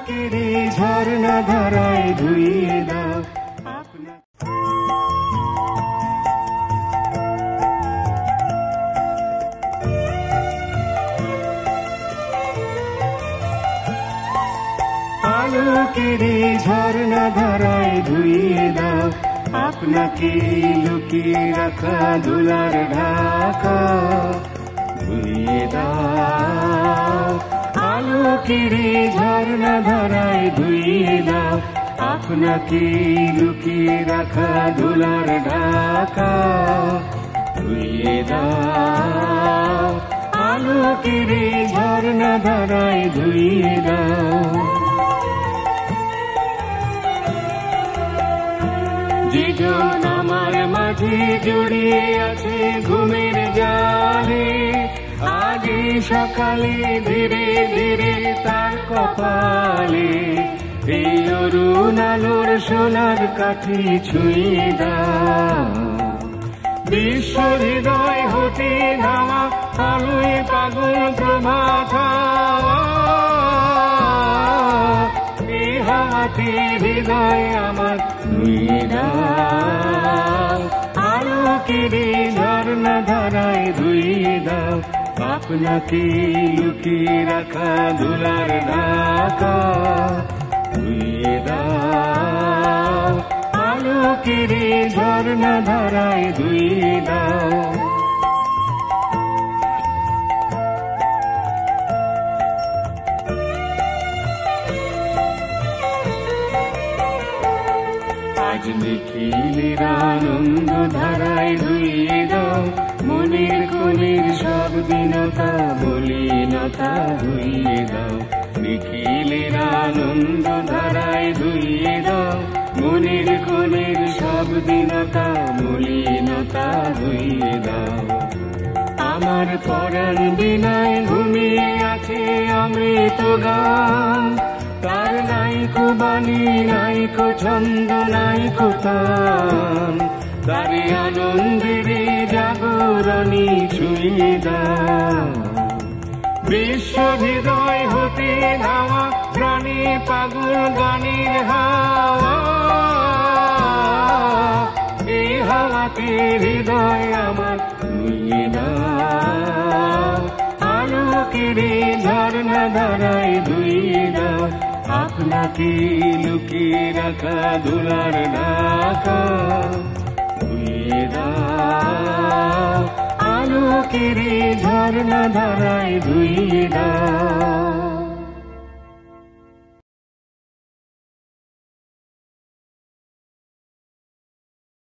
আলোকেরই ঝর্ণা ধারায় ধুইয়ে দাও আলোকেরই ঝর্ণা ধারায় ধুইয়ে দাও আপনাকে লুকিয়ে রাখা ধুলার ঢাকা ধুইয়ে দাও আলোকেরই ঝর্ণা ধারায় ধুইয়ে দাও আপনাকে লুকিয়ে রাখা ধুলার ঢাকা ধুইয়ে দাও আলোকেরই ঝর্ণা ধারায় ধুইয়ে দাও জীবন আমার মাঝে জড়িয়ে আছে ঘুমের জালে আজ সকালে ধীরে ধীরে তার কপালে এই অরুণ আলোর সোনার কাঠি ছুঁয়ে দাও বিশ্ব হৃদয় হতে ধামা আলোয় পাগল প্রভাত এই হাওয়াতে হৃদয় আমার ধুইয়ে দাও আলোকেরই ঝর্ণা ধারায় ধুইয়ে দাও আপনাকে লুকিয়ে রাখা ধুলার ঢাকা ধুইয়ে দাও আলোকেরই ঝর্ণা ধারায় ধুইয়ে দাও আজ নিখিলের আনন্দ ধারায় ধুইয়ে দাও মনের কোণের সব দীনতা মলিনতা ধুইয়ে দাও নিখিলের আনন্দ ধারায় ধুইয়ে দাও মনের কোণের সব দীনতা মলিনতা ধুইয়ে দাও আমার পরাণ বিনায় ঘুমিয়ে আছে অমৃত গান তার নাইকো বাণী নাইকো ছন্দ নাইকো তান তারে আনন্দের জাগরণী ছুঁয়ে দাও বিশ্ব হৃদয় হতে ধাওয়া প্রাণী পাগল গানের হাওয়া এই হাওয়াতে হৃদয় আমার ধুইয়ে দাও আলোকেরই ঝর্ণা ধারায় ধুইয়ে দাও আপনাকে লুকিয়ে রাখা ধুলার ঢাকা ধুইয়ে দাও আলোকেরই ঝর্ণা ধারায় ধুইয়ে দাও